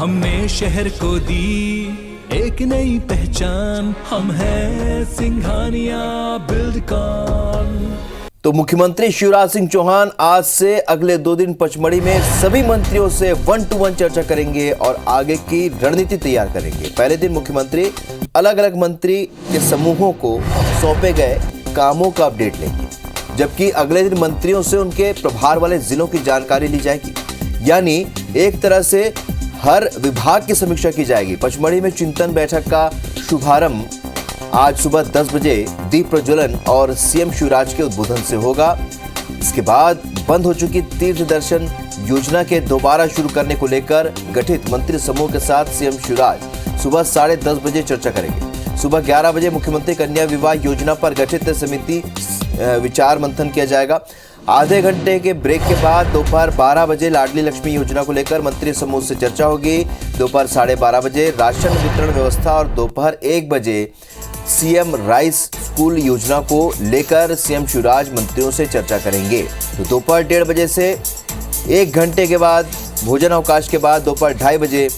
हमने शहर को दी एक नई पहचान, हम हैं सिंघानिया बिल्डकॉन। तो मुख्यमंत्री शिवराज सिंह चौहान आज से अगले 2 दिन पचमढ़ी में सभी मंत्रियों से 1-to-1 चर्चा करेंगे और आगे की रणनीति तैयार करेंगे। पहले दिन मुख्यमंत्री अलग अलग मंत्री के समूहों को सौंपे गए कामों का अपडेट लेंगे, जबकि अगले दिन मंत्रियों से उनके प्रभार वाले जिलों की जानकारी ली जाएगी। यानी एक तरह से हर विभाग की समीक्षा की जाएगी। पचमढ़ी में चिंतन बैठक का शुभारंभ आज सुबह 10 बजे दीप प्रज्वलन और सीएम शिवराज के उद्बोधन से होगा। इसके बाद बंद हो चुकी तीर्थ दर्शन योजना के दोबारा शुरू करने को लेकर गठित मंत्री समूह के साथ सीएम शिवराज सुबह 10:30 बजे चर्चा करेंगे। सुबह 11 बजे मुख्यमंत्री कन्या विवाह योजना पर गठित समिति विचार मंथन किया जाएगा। आधे घंटे के ब्रेक के बाद दोपहर 12 बजे लाडली लक्ष्मी योजना को लेकर मंत्री समूह से चर्चा होगी। दोपहर 12:30 बजे राशन वितरण व्यवस्था और दोपहर 1 बजे सीएम राइस स्कूल योजना को लेकर सीएम शिवराज मंत्रियों से चर्चा करेंगे। तो दोपहर 1:30 बजे से 1 घंटे के बाद भोजन अवकाश के बाद दोपहर 2:30 बजे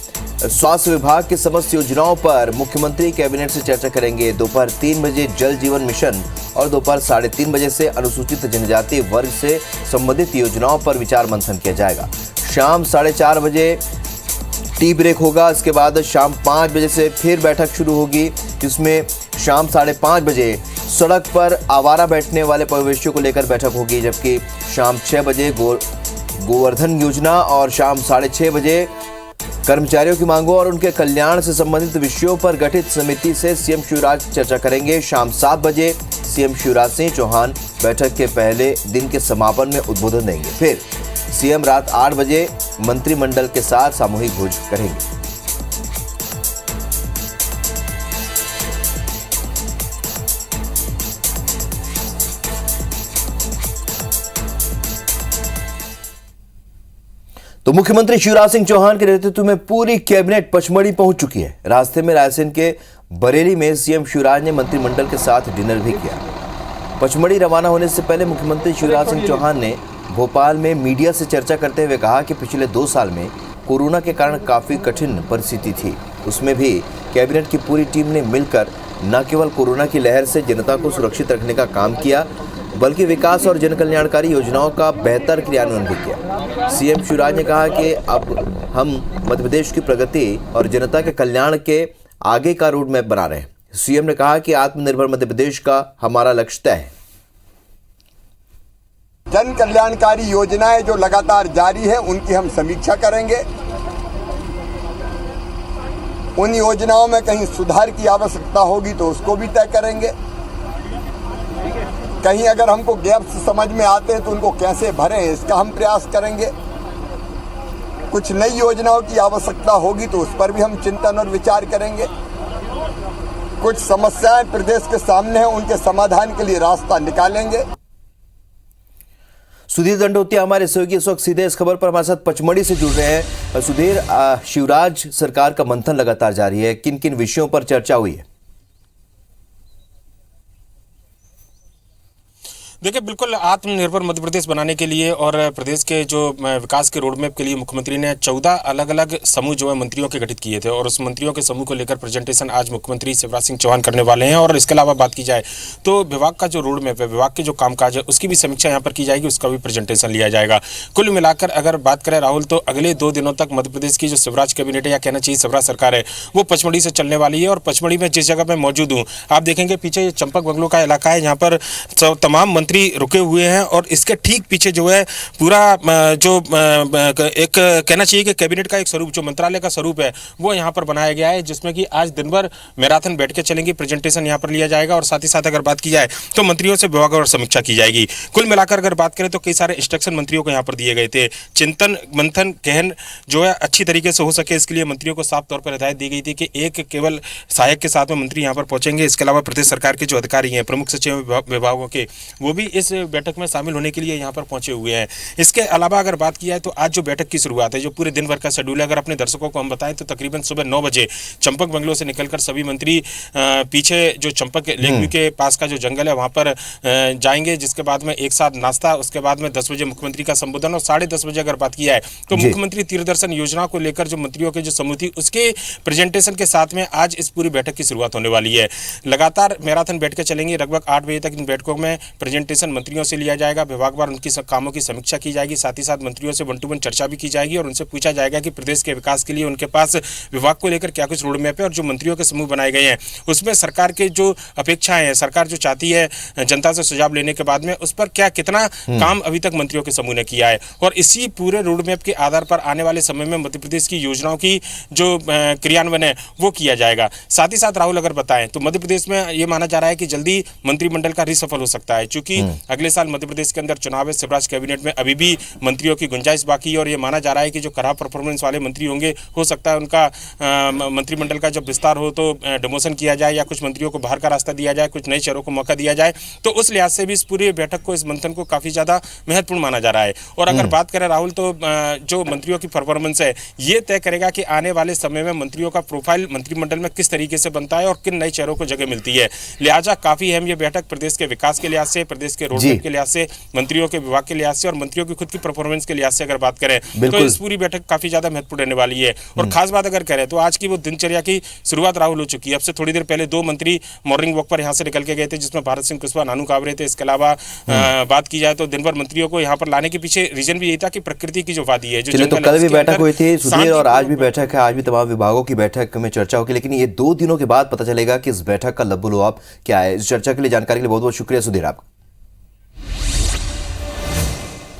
स्वास्थ्य विभाग की समस्त योजनाओं पर मुख्यमंत्री कैबिनेट से चर्चा करेंगे। दोपहर 3 बजे जल जीवन मिशन और दोपहर 3:30 बजे से अनुसूचित जनजाति वर्ग से संबंधित योजनाओं पर विचार मंथन किया जाएगा। शाम 4:30 बजे टी ब्रेक होगा। इसके बाद शाम 5 बजे से फिर बैठक शुरू होगी, जिसमें शाम 5:30 बजे सड़क पर आवारा बैठने वाले प्रवासियों को लेकर बैठक होगी, जबकि शाम 6 बजे गोवर्धन योजना और शाम 6:30 बजे कर्मचारियों की मांगों और उनके कल्याण से संबंधित विषयों पर गठित समिति से सीएम शिवराज चर्चा करेंगे। शाम 7 बजे सीएम शिवराज सिंह चौहान बैठक के पहले दिन के समापन में उद्बोधन देंगे। फिर सीएम रात 8 बजे मंत्रिमंडल के साथ सामूहिक भोज करेंगे। तो मुख्यमंत्री शिवराज सिंह चौहान के नेतृत्व में पूरी कैबिनेट पचमढ़ी पहुंच चुकी है। रास्ते में रायसेन के बरेली में सीएम शिवराज ने मंत्रिमंडल के साथ डिनर भी किया। पचमढ़ी रवाना होने से पहले मुख्यमंत्री शिवराज सिंह चौहान ने भोपाल में मीडिया से चर्चा करते हुए कहा कि पिछले 2 साल में कोरोना के कारण काफी कठिन परिस्थिति थी, उसमें भी कैबिनेट की पूरी टीम ने मिलकर न केवल कोरोना की लहर से जनता को सुरक्षित रखने का काम किया, बल्कि विकास और जनकल्याणकारी योजनाओं का बेहतर क्रियान्वयन भी किया। सीएम शिवराज ने कहा कि अब हम मध्य प्रदेश की प्रगति और जनता के कल्याण के आगे का रोड मैप बना रहे हैं। सीएम ने कहा कि आत्मनिर्भर मध्य प्रदेश का हमारा लक्ष्य तय है। जन कल्याणकारी योजनाएं जो लगातार जारी है उनकी हम समीक्षा करेंगे। उन योजनाओं में कहीं सुधार की आवश्यकता होगी तो उसको भी तय करेंगे। कहीं अगर हमको गैप्स समझ में आते हैं तो उनको कैसे भरें इसका हम प्रयास करेंगे। कुछ नई योजनाओं की आवश्यकता होगी तो उस पर भी हम चिंतन और विचार करेंगे। कुछ समस्याएं प्रदेश के सामने हैं, उनके समाधान के लिए रास्ता निकालेंगे। सुधीर दंडोतिया हमारे सहयोगी इस वक्त सीधे इस खबर पर हमारे साथ पचमढ़ी से जुड़ रहे हैं। सुधीर, शिवराज सरकार का मंथन लगातार जारी है, किन किन विषयों पर चर्चा हुई है? देखिए, बिल्कुल आत्मनिर्भर मध्य प्रदेश बनाने के लिए और प्रदेश के जो विकास के रोड मैप के लिए मुख्यमंत्री ने 14 अलग अलग समूह जो है मंत्रियों के गठित किए थे और उस मंत्रियों के समूह को लेकर प्रेजेंटेशन आज मुख्यमंत्री शिवराज सिंह चौहान करने वाले हैं। और इसके अलावा बात की जाए तो विभाग का जो रोड मैप है, विभाग के जो कामकाज है, उसकी भी समीक्षा यहाँ पर की जाएगी, उसका भी प्रेजेंटेशन लिया जाएगा। कुल मिलाकर अगर बात करें राहुल, तो अगले 2 दिनों तक मध्य प्रदेश की जो शिवराज कैबिनेट है या कहना चाहिए शिवराज सरकार है, वो पचमढ़ी से चलने वाली है। और पचमढ़ी में जिस जगह मैं मौजूद हूँ, आप देखेंगे पीछे ये चंपक बंगलों का इलाका है, यहाँ पर तमाम मंत्री रुके हुए हैं और इसके ठीक पीछे जो है पूरा जो एक कहना चाहिए कि कैबिनेट का एक स्वरूप, जो मंत्रालय का स्वरूप है, वो यहाँ पर बनाया गया है, जिसमें कि आज दिन भर मैराथन बैठ के चलेंगी, प्रेजेंटेशन यहाँ पर लिया जाएगा और साथ ही साथ अगर बात की जाए तो मंत्रियों से विभाग और समीक्षा की जाएगी। कुल मिलाकर अगर बात करें तो कई सारे इंस्ट्रक्शन मंत्रियों को यहाँ पर दिए गए थे। चिंतन मंथन गहन जो है अच्छी तरीके से हो सके, इसके लिए मंत्रियों को साफ तौर पर हिदायत दी गई थी कि एक केवल सहायक के साथ में मंत्री यहाँ पर पहुंचेंगे। इसके अलावा प्रदेश सरकार के जो अधिकारी हैं, प्रमुख सचिव विभागों के, वो भी भी इस बैठक में शामिल होने के लिए यहाँ पर पहुंचे हुए हैं। इसके अलावा अगर बात की जाए तो आज जो बैठक की शुरुआत है, जो पूरे दिन भर का शेड्यूल है, अगर अपने दर्शकों को हम बताएं तो तकरीबन सुबह 9 बजे चंपक बंगलो से निकलकर सभी मंत्री पीछे जो चंपक लेक व्यू के पास का जो जंगल है वहां पर जाएंगे, जिसके बाद में एक साथ नाश्ता, उसके बाद में 10 बजे मुख्यमंत्री का संबोधन और 10:30 बजे अगर बात की जाए तो मुख्यमंत्री तीर्थदर्शन योजना को लेकर जो मंत्रियों के जो समूह थी उसके प्रेजेंटेशन के साथ में आज इस पूरी बैठक की शुरुआत होने वाली है। लगातार मैराथन बैठकें चलेंगी, लगभग 8 बजे तक इन बैठकों में प्रेजेंटेशन मंत्रियों से लिया जाएगा, विभागवार उनकी कामों की समीक्षा की जाएगी, साथ ही साथ मंत्रियों से 1-to-1 चर्चा भी की जाएगी और उनसे पूछा जाएगा कि प्रदेश के विकास के लिए उनके पास विभाग को लेकर क्या कुछ रोड मैप है और जो मंत्रियों के समूह बनाए गए हैं उसमें सरकार के जो अपेक्षाएं हैं, सरकार जो चाहती है जनता से सुझाव लेने के बाद में उस पर क्या कितना काम अभी तक मंत्रियों के समूह ने किया है और इसी पूरे रोड मैप के आधार पर आने वाले समय में मध्य प्रदेश की योजनाओं की जो क्रियान्वयन है वो किया जाएगा। साथ ही साथ राहुल अगर बताएं तो मध्य प्रदेश में ये माना जा रहा है कि जल्दी मंत्रिमंडल का रिसफल हो सकता है, क्योंकि अगले साल मध्य प्रदेश के अंदर चुनाव है, शिवराज कैबिनेट में अभी भी मंत्रियों की गुंजाइश बाकी है और ये माना जा रहा है कि जो खराब परफॉर्मेंस वाले मंत्री होंगे हो सकता है उनका मंत्रिमंडल का जब विस्तार हो तो डिमोशन किया जाए या कुछ मंत्रियों को बाहर का रास्ता दिया जाए, कुछ नए चेहरों को मौका दिया जाए। तो उस लिहाज से भी इस पूरी बैठक को, इस मंथन को काफी ज्यादा महत्वपूर्ण माना जा रहा है। और अगर बात करें राहुल तो जो मंत्रियों की परफॉर्मेंस है ये तय करेगा कि आने वाले समय में मंत्रियों का प्रोफाइल मंत्रिमंडल में किस तरीके से बनता है और किन नए चेहरों को जगह मिलती है। लिहाजा काफी अहम ये बैठक प्रदेश के विकास के लिहाज से, प्रदेश के रोडमैप के लिहाज से, मंत्रियों के विभाग के लिहाज से और मंत्रियों की खुद की परफॉर्मेंस के लिहाज से अगर बात करें तो इस पूरी बैठक काफी ज्यादा महत्वपूर्ण रहने वाली है। और खास बात अगर करें तो आज की वो दिनचर्या की शुरुआत राहुल हो चुकी है। अब से थोड़ी देर पहले 2 मंत्री मॉर्निंग वॉक पर यहाँ से निकल के गए थे, जिसमें भारत सिंह कुशवाहा, नानू काबरे थे। इसके अलावा बात की जाए तो दिन भर मंत्रियों को यहाँ पर लाने के पीछे रीजन भी यही था कि प्रकृति की जो वादी है, जो तो कल भी बैठक हुई थी सुधीर और आज भी बैठक है, आज भी तमाम विभागों की बैठक में चर्चा होगी, लेकिन ये 2 दिनों के बाद पता चलेगा कि इस बैठक का लब्बो लुआब क्या है। इस चर्चा के लिए, जानकारी के लिए बहुत बहुत शुक्रिया सुधीर आपका।